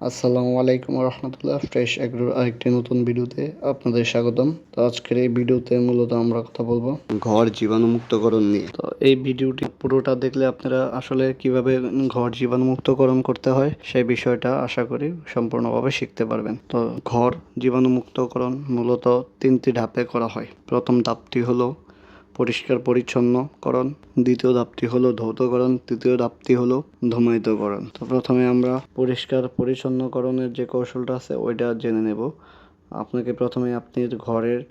আসসালামু আলাইকুম রহমতুল্লাহ। ফ্রেশ এগ্রোর আরেকটি নতুন ভিডিওতে আপনাদের স্বাগতম। তো আজকের এই ভিডিওতে মূলত আমরা কথা বলবো ঘর জীবাণুমুক্তকরণ নিয়ে। তো এই ভিডিওটি পুরোটা দেখলে আপনারা আসলে কিভাবে ঘর জীবাণুমুক্তকরণ করতে হয় সেই বিষয়টা আশা করি সম্পূর্ণভাবে শিখতে পারবেন। তো ঘর জীবাণুমুক্তকরণ মূলত 3টি ধাপে করা হয়। প্রথম ধাপটি হলো পরিষ্কার পরিচ্ছন্নকরণ, দ্বিতীয় ধাপটি হলো ধৌতকরণ, তৃতীয় ধাপটি হলো ধূমায়িতকরণ। তো প্রথমে আমরা পরিষ্কার পরিচ্ছন্নকরণের যে কৌশলটা আছে ওইটা জেনে নেব। আপনাকে প্রথমে আপনার ঘরের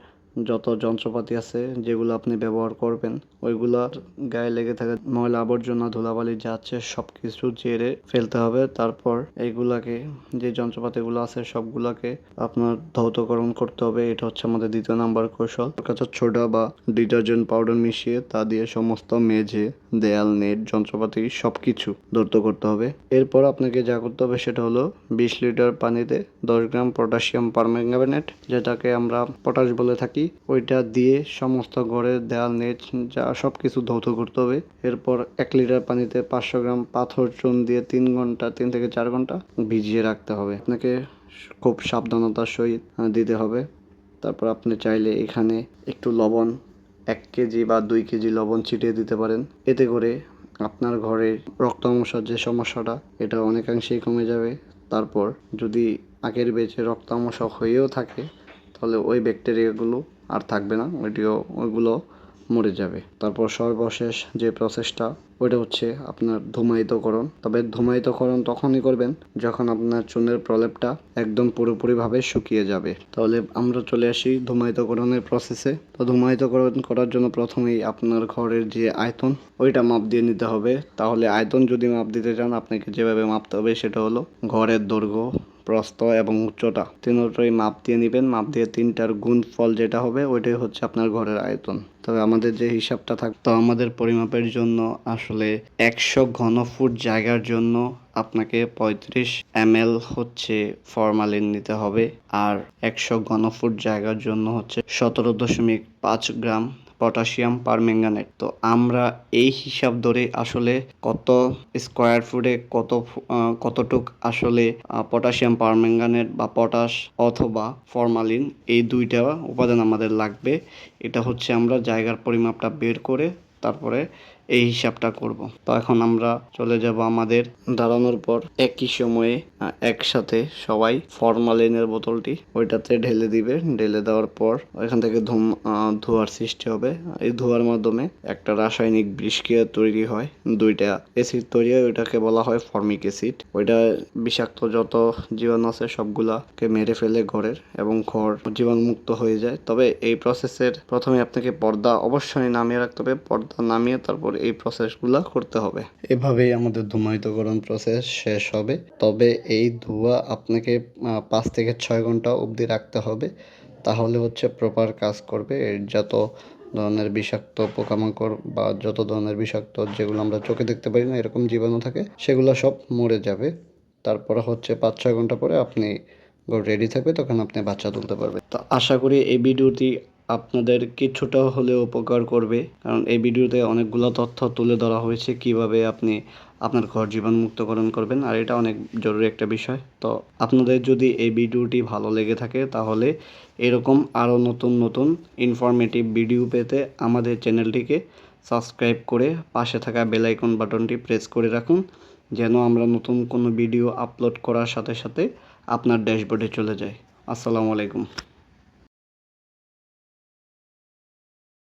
যত যন্ত্রপাতি আছে যেগুলো আপনি ব্যবহার করবেন ওইগুলার গায়ে লেগে থাকা ময়লা আবর্জনা ধুলাবালি যা আছে সব কিছু ঝেড়ে ফেলতে হবে। তারপর এইগুলাকে যে যন্ত্রপাতিগুলো আছে সবগুলাকে আপনার ধৌতকরণ করতে হবে। এটা হচ্ছে আমাদের দ্বিতীয় নাম্বার কৌশল। কাঁচা সোডা বা ডিটারজেন্ট পাউডার মিশিয়ে তা দিয়ে সমস্ত মেঝে, দেয়াল, নেট, যন্ত্রপাতি সবকিছু ধৌত করতে হবে। এরপর আপনাকে যা করতে হবে সেটা হলো 20 লিটার পানিতে 10 গ্রাম পটাশিয়াম পারম্যাঙ্গানেট, যেটাকে আমরা পটাশ বলে থাকি, ওইটা দিয়ে সমস্ত ঘরের দেয়াল, নেট যা সব কিছু ধৌত করতে হবে। এরপর 1 লিটার পানিতে 500 গ্রাম পাথর চুন দিয়ে 3 থেকে 4 ঘন্টা ভিজিয়ে রাখতে হবে। আপনাকে খুব সাবধানতার সহিত দিতে হবে। তারপর আপনি চাইলে এখানে একটু লবণ 1 কেজি বা 2 কেজি লবণ ছিটিয়ে দিতে পারেন। এতে করে আপনার ঘরে রক্তামশার যে সমস্যাটা এটা অনেকাংশেই কমে যাবে। তারপর যদি আগের ব্যাচে রক্তামশা হয়েও থাকে তাহলে ওই ব্যাকটেরিয়াগুলো আর থাকবে না, ওইগুলো মরে যাবে। তারপর সর্বশেষ যে প্রসেসটা ওইটা হচ্ছে আপনার ধূমায়িতকরণ। তবে ধূমায়িতকরণ তখনই করবেন যখন আপনার চুনের প্রলেপটা একদম পুরোপুরিভাবে শুকিয়ে যাবে। তাহলে আমরা চলে আসি ধূমায়িতকরণের প্রসেসে। তো ধূমায়িতকরণ করার জন্য প্রথমেই আপনার ঘরের যে আয়তন ওইটা মাপ দিয়ে নিতে হবে। তাহলে আয়তন যদি মাপ দিতে চান আপনাকে যেভাবে মাপতে হবে সেটা হলো ঘরের দৈর্ঘ্য, প্রস্থ এবং উচ্চতা তিনটাই মাপ দিয়ে নেবেন। মাপ দিয়ে 3টার গুণফল যেটা হবে ওইটাই হচ্ছে আপনার ঘরের আয়তন। তবে আমাদের যে হিসাবটা থাকতো আমাদের পরিমাপের জন্য আসলে 100 ঘনফুট জায়গার জন্য আপনাকে 35 ml হচ্ছে ফরমালিন নিতে হবে, আর 100 ঘনফুট জায়গার জন্য হচ্ছে 17.5 গ্রাম পটাশিয়াম পারম্যাঙ্গানেট। তো আমরা এই হিসাব ধরে আসলে কত স্কোয়ার ফুটে কতটুক আসলে পটাশিয়াম পারম্যাঙ্গানেট বা পটাশ অথবা ফরমালিন এই দুইটা উপাদান আমাদের লাগবে। এটা হচ্ছে আমরা জায়গার পরিমাপটা বের করে তারপরে এই হিসাবটা করব। তো এখন আমরা চলে যাব আমাদের দাঁড়ানোর পর একই সময়ে একসাথে সবাই ফরমালিনের বোতলটি ওইটাতে ঢেলে দিবে। ঢেলে দেওয়ার পর এখান থেকে ধোঁয়ার সৃষ্টি হবে। এই ধোঁয়ার মাধ্যমে একটা রাসায়নিক বিষক্রিয়া তৈরি হয়, 2টা অ্যাসিড তৈরি হয়, ওইটাকে বলা হয় ফর্মিক অ্যাসিড। ওইটা বিষাক্ত যত জীবাণু আছে সবগুলাকে মেরে ফেলে ঘরের এবং ঘর জীবাণুমুক্ত হয়ে যায়। তবে এই প্রসেসের প্রথমে আপনাকে পর্দা অবশ্যই নামিয়ে রাখতে হবে। পর্দা নামিয়ে তারপর এই প্রসেসগুলো করতে হবে। এভাবেই আমাদের ধূমায়িতকরণ প্রসেস শেষ হবে। তবে এই ধোঁয়া আপনাকে 5 থেকে 6 ঘন্টা অবধি রাখতে হবে, তাহলে হচ্ছে প্রপার কাজ করবে। যত ধরনের বিষাক্ত পোকামাকড় বা যত ধরনের বিষাক্ত যেগুলো আমরা চোখে দেখতে পারি না এরকম জীবাণু থাকে সেগুলো সব মরে যাবে। তারপরে হচ্ছে 5-6 ঘন্টা পরে আপনি রেডি থাকবে, তখন আপনি বাচ্চা তুলতে পারবেন। তো আশা করি এই ভিডিওটি আপনাদের কিছুটা হলেও উপকার করবে, কারণ এই ভিডিওতে অনেকগুলো তথ্য তুলে ধরা হয়েছে কিভাবে আপনি আপনার ঘর জীবাণুমুক্তকরণ করবেন, আর এটা অনেক জরুরি একটা বিষয়। তো আপনাদের যদি এই ভিডিওটি ভালো লেগে থাকে তাহলে এরকম আরও নতুন নতুন ইনফরমেটিভ ভিডিও পেতে আমাদের চ্যানেলটিকে সাবস্ক্রাইব করে পাশে থাকা বেল আইকন বাটনটি প্রেস করে রাখুন, যেন আমরা নতুন কোনো ভিডিও আপলোড করার সাথে সাথে আপনার ড্যাশবোর্ডে চলে যায়। আসসালামু আলাইকুম।